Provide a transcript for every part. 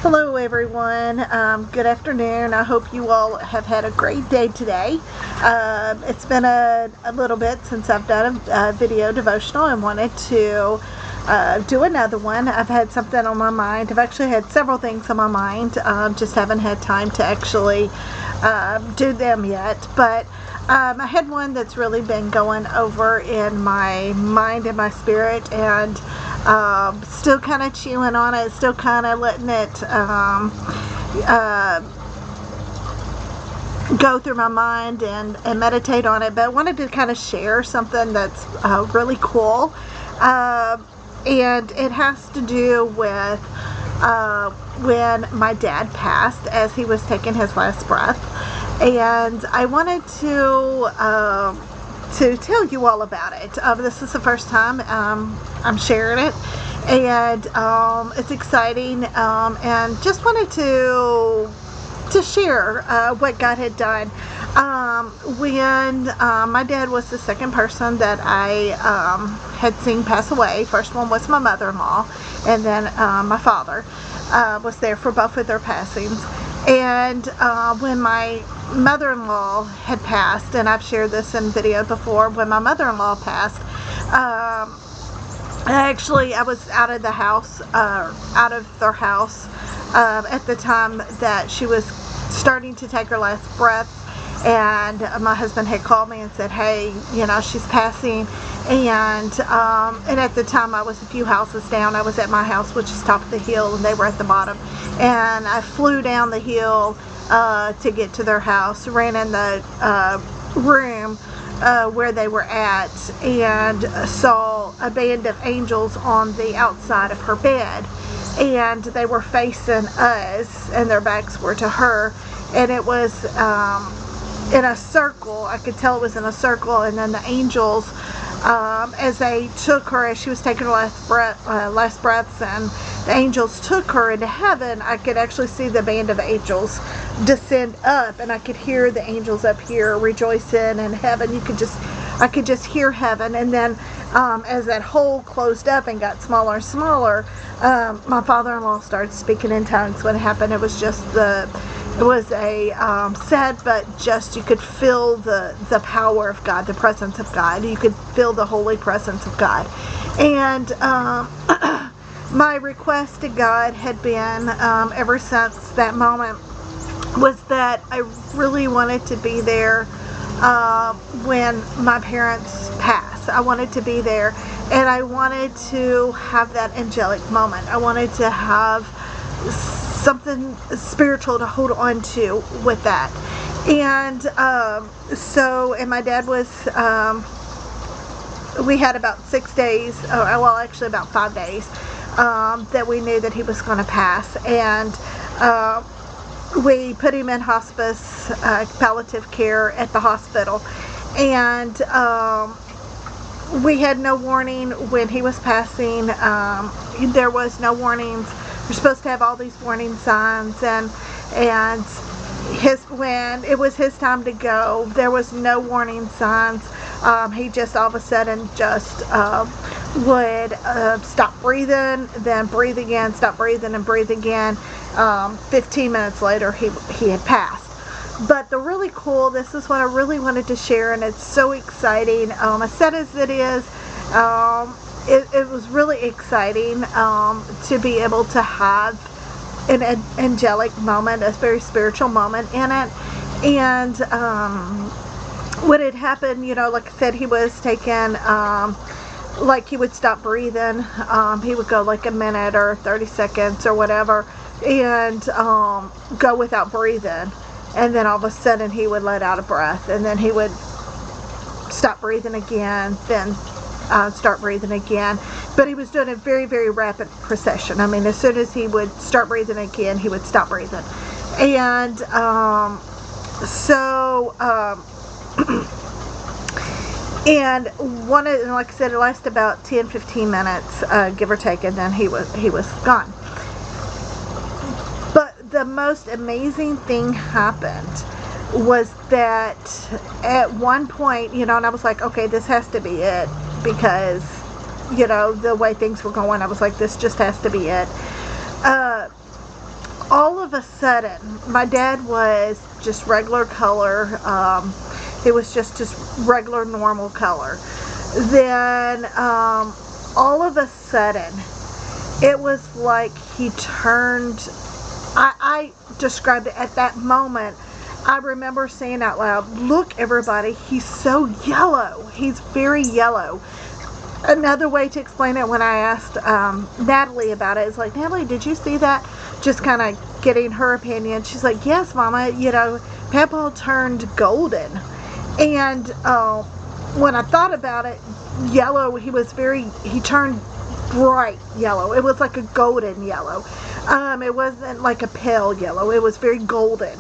Hello everyone, good afternoon. I hope you all have had a great day today. It's been a little bit since I've done a video devotional and wanted to do another one. I've had something on my mind. I've actually had several things on my mind, just haven't had time to actually do them yet. But I had one that's really been going over in my mind and my spirit, and still kind of chewing on it, still kind of letting it go through my mind and meditate on it. But I wanted to kind of share something that's really cool, and it has to do with when my dad passed, as he was taking his last breath. And I wanted to tell you all about it. This is the first time I'm sharing it, and it's exciting, and just wanted to share what God had done. When my dad was the second person that I had seen pass away. First one was my mother-in-law, and then my father was there for both of their passings. And when my mother-in-law had passed, and I've shared this in video before, when my mother-in-law passed, I was out of the house, out of their house at the time that she was starting to take her last breath. And my husband had called me and said, hey, you know, she's passing. And at the time I was a few houses down. I was at my house, which is top of the hill, and they were at the bottom. And I flew down the hill to get to their house, ran in the room where they were at, and saw a band of angels on the outside of her bed. And they were facing us, and their backs were to her. And it was in a circle. I could tell it was in a circle. And then the angels, as they took her, as she was taking her last breaths, and the angels took her into heaven, I could actually see the band of angels descend up, and I could hear the angels up here rejoicing in heaven. I could just hear heaven. And then as that hole closed up and got smaller and smaller, my father-in-law started speaking in tongues. When it happened, it was a sad, but just, you could feel the power of God, the presence of God. You could feel the holy presence of God. And my request to God had been, ever since that moment, was that I really wanted to be there when my parents passed. I wanted to be there, and I wanted to have that angelic moment. I wanted to have something spiritual to hold on to with that. And and my dad was, we had about 6 days, well, actually about 5 days, that we knew that he was going to pass. And we put him in hospice, palliative care at the hospital. And we had no warning when he was passing. There was no warnings. You're supposed to have all these warning signs, and when it was his time to go, there was no warning signs. He just all of a sudden just would stop breathing, then breathe again, stop breathing, and breathe again. 15 minutes later, he had passed. But this is what I really wanted to share, and it's so exciting. As sad as it is, it was really exciting to be able to have an angelic moment, a very spiritual moment in it. And when it happened, you know, like I said, he was taken, like he would stop breathing. He would go like a minute or 30 seconds or whatever, and go without breathing. And then all of a sudden he would let out a breath, and then he would stop breathing again, then start breathing again. But he was doing a very, very rapid procession. I mean, as soon as he would start breathing again, he would stop breathing. And and like I said, it lasted about 10-15 minutes, give or take, and then he was gone. But the most amazing thing happened was that at one point, you know, and I was like, okay, this has to be it, because, you know, the way things were going, I was like, this just has to be it. all of a sudden, my dad was just regular color. It was just regular normal color. Then all of a sudden, it was like he turned, I described it at that moment. I remember saying out loud, "Look, everybody, he's so yellow. He's very yellow." Another way to explain it, when I asked Natalie about it, is like, "Natalie, did you see that?" Just kind of getting her opinion. She's like, "Yes, Mama, you know, Papa turned golden." And when I thought about it, yellow, he turned bright yellow. It was like a golden yellow. It wasn't like a pale yellow. It was very golden.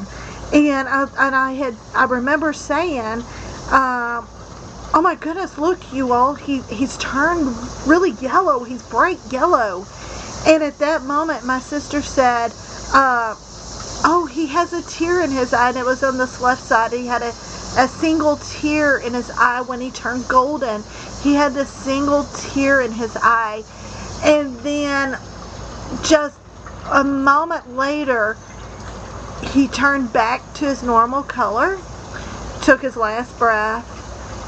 And I remember saying, "Oh my goodness, look, you all, he's turned really yellow. He's bright yellow." And at that moment, my sister said, "Oh, he has a tear in his eye," and it was on this left side. He had a single tear in his eye when he turned golden. He had this single tear in his eye. And then just a moment later, he turned back to his normal color, took his last breath,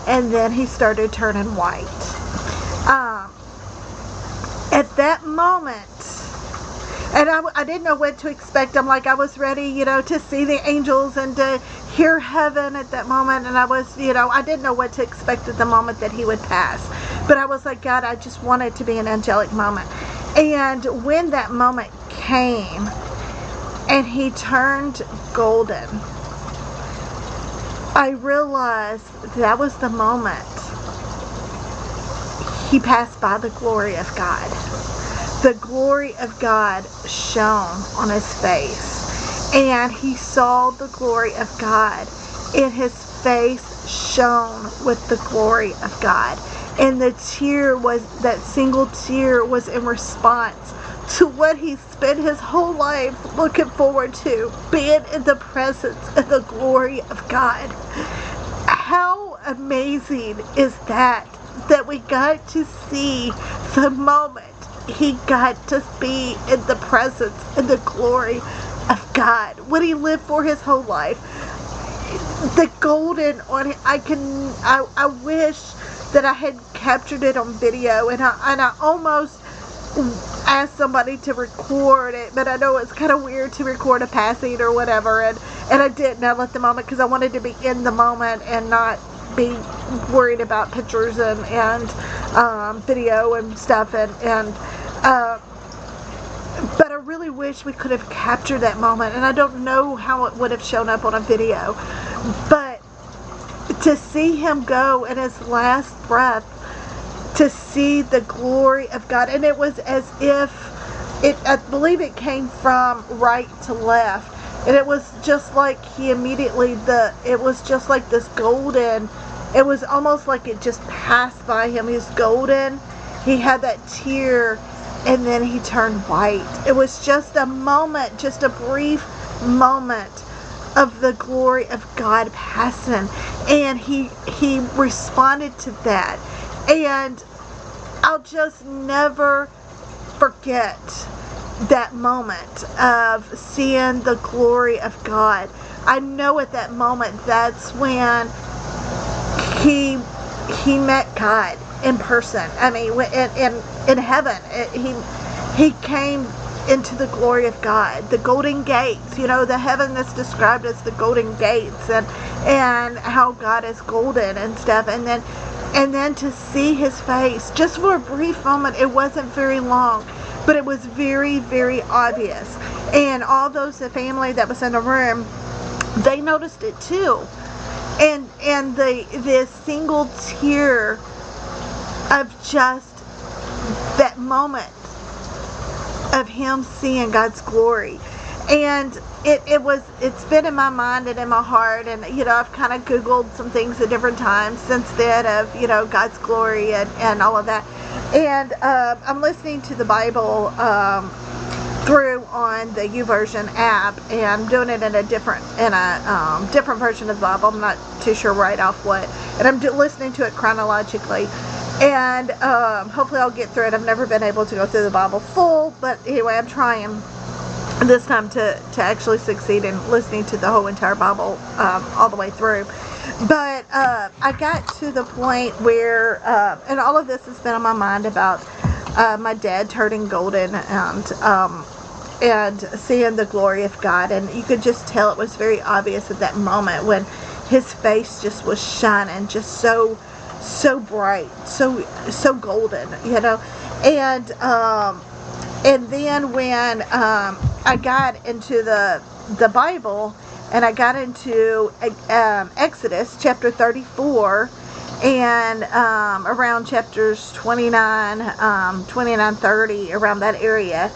and then he started turning white. At that moment, and I didn't know what to expect. I'm like, I was ready, you know, to see the angels and to hear heaven at that moment. And I was, you know, I didn't know what to expect at the moment that he would pass. But I was like, God, I just want it to be an angelic moment. And when that moment came and he turned golden, I realized that was the moment he passed by the glory of God. The glory of God shone on his face, and he saw the glory of God, and his face shone with the glory of God. And the tear was, that single tear was in response to what he spent his whole life looking forward to, being in the presence of the glory of God. How amazing is that we got to see the moment he got to be in the presence and the glory of God. What he lived for his whole life. The golden on it, I wish that I had captured it on video, and I almost asked somebody to record it, but I know it's kind of weird to record a passing or whatever, and I didn't. I let the moment, because I wanted to be in the moment and not be worried about pictures and video and stuff, but I really wish we could have captured that moment, and I don't know how it would have shown up on a video. But to see him go in his last breath, to see the glory of God, and it was as if I believe it came from right to left, and it was just like he immediately, it was just like this golden, it was almost like it just passed by him. He was golden, he had that tear, and then he turned white. It was just a moment, just a brief moment of the glory of God passing, and he responded to that. And I'll just never forget that moment of seeing the glory of God. I know at that moment, that's when he met God in person. I mean, in heaven, he came into the glory of God. The golden gates, you know, the heaven that's described as the golden gates, and how God is golden and stuff, and then to see his face just for a brief moment. It wasn't very long, but it was very, very obvious, and all those, the family that was in the room, they noticed it too. And the single tear of just that moment of him seeing God's glory. And it's been in my mind and in my heart, and you know, I've kind of Googled some things at different times since then of, you know, God's glory and all of that. And I'm listening to the Bible through on the YouVersion app, and I'm doing it in a different version of the Bible. I'm not too sure right off what, and I'm listening to it chronologically, and hopefully I'll get through it. I've never been able to go through the Bible full, but anyway, I'm trying. this time to actually succeed in listening to the whole entire Bible all the way through. But I got to the point where, and all of this has been on my mind about my dad turning golden and seeing the glory of God. And you could just tell it was very obvious at that moment when his face just was shining, just so bright, so golden, you know. And then when I got into the Bible, and I got into Exodus chapter 34, and around chapters 29, 30, around that area,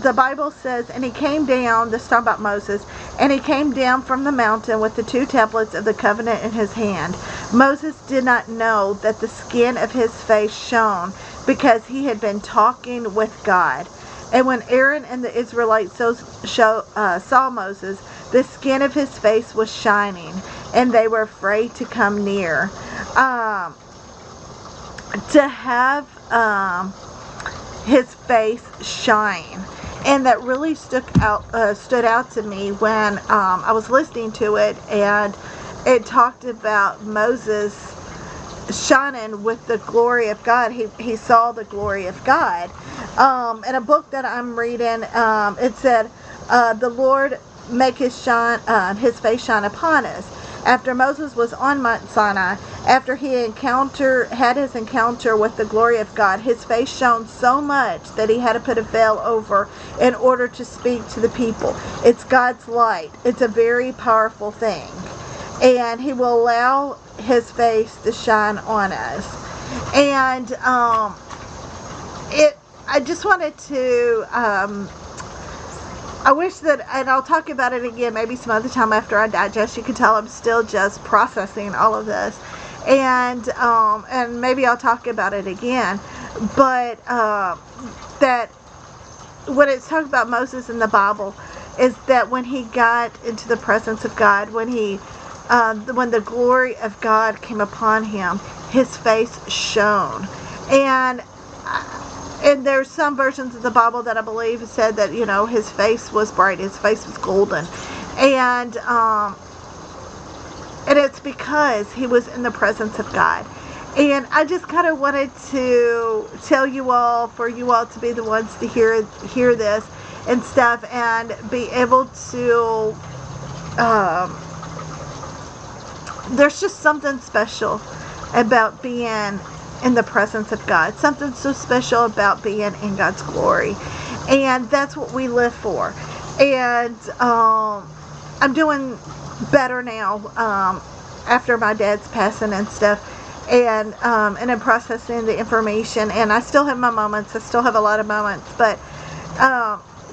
the Bible says, and he came down, this is talking about Moses, and he came down from the mountain with the 2 tablets of the covenant in his hand. Moses did not know that the skin of his face shone, because he had been talking with God. And when Aaron and the Israelites saw Moses, the skin of his face was shining, and they were afraid to come near. To have his face shine, and that really stood out to me when I was listening to it, and it talked about Moses shining with the glory of God. He saw the glory of God. In a book that I'm reading, it said, the Lord make his face shine upon us. After Moses was on Mount Sinai, after he had his encounter with the glory of God, his face shone so much that he had to put a veil over in order to speak to the people. It's God's light. It's a very powerful thing. And he will allow his face to shine on us. And I just wanted to I wish that, and I'll talk about it again maybe some other time after I digest. You can tell I'm still just processing all of this, and maybe I'll talk about it again. But that when it's talking about Moses in the Bible, is that when he got into the presence of God, when the glory of God came upon him, his face shone. And there's some versions of the Bible that I believe said that, you know, his face was bright, his face was golden. And it's because he was in the presence of God. And I just kind of wanted to tell you all, for you all to be the ones to hear this and stuff, and be able to, there's just something special about being in the presence of God. Something so special about being in God's glory. And that's what we live for. And I'm doing better now after my dad's passing and stuff. And I'm processing the information. And I still have my moments. I still have a lot of moments. But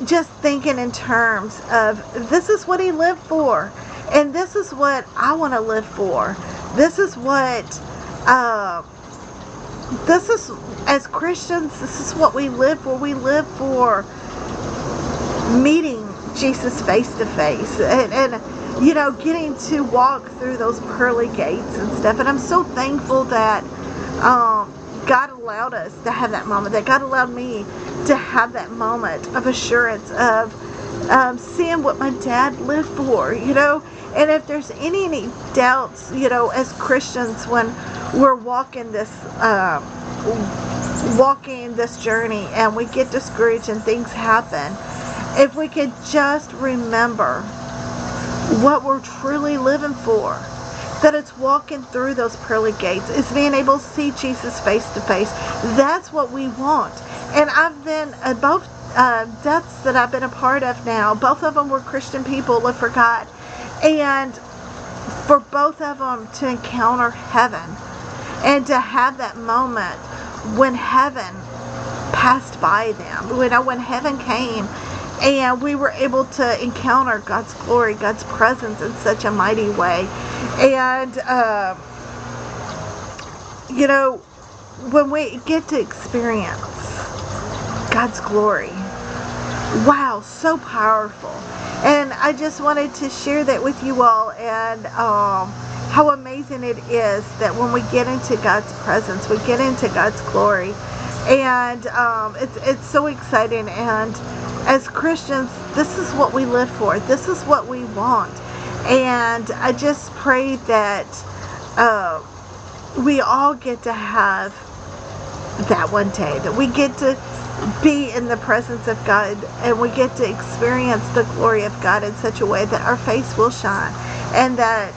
just thinking in terms of, this is what he lived for. And this is what I want to live for. This is what... this is, as Christians, this is what we live for. We live for meeting Jesus face to face, and you know, getting to walk through those pearly gates and stuff. And I'm so thankful that God allowed us to have that moment, that God allowed me to have that moment of assurance of seeing what my dad lived for, you know. And if there's any doubts, you know, as Christians, when we're walking this journey and we get discouraged and things happen, if we could just remember what we're truly living for, that it's walking through those pearly gates, it's being able to see Jesus face to face. That's what we want. And I've been both deaths that I've been a part of now, both of them were Christian people, live for God. And for both of them to encounter heaven and to have that moment when heaven passed by them, you know, when heaven came and we were able to encounter God's glory, God's presence in such a mighty way. And you know, when we get to experience God's glory, wow, so powerful. And I just wanted to share that with you all, and how amazing it is that when we get into God's presence, we get into God's glory, and it's so exciting. And as Christians, this is what we live for. This is what we want. And I just pray that we all get to have that one day, that we get to be in the presence of God, and we get to experience the glory of God in such a way that our face will shine, and that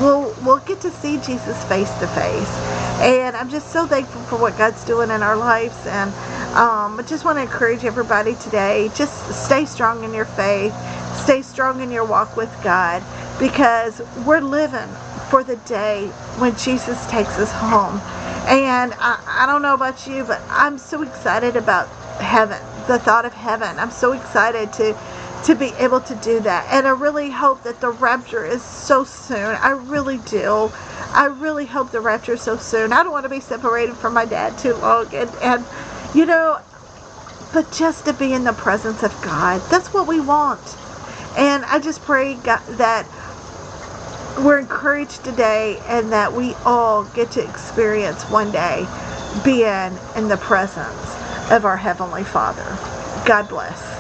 we'll get to see Jesus face to face. And I'm just so thankful for what God's doing in our lives. And I just want to encourage everybody today, just stay strong in your faith, stay strong in your walk with God, because we're living for the day when Jesus takes us home. And I don't know about you, but I'm so excited about heaven, the thought of heaven. I'm so excited to be able to do that. And I really hope that the rapture is so soon. I really do. I really hope the rapture is so soon. I don't want to be separated from my dad too long. And you know, but just to be in the presence of God, that's what we want. And I just pray, God, that we're encouraged today, and that we all get to experience one day being in the presence of our Heavenly Father. God bless.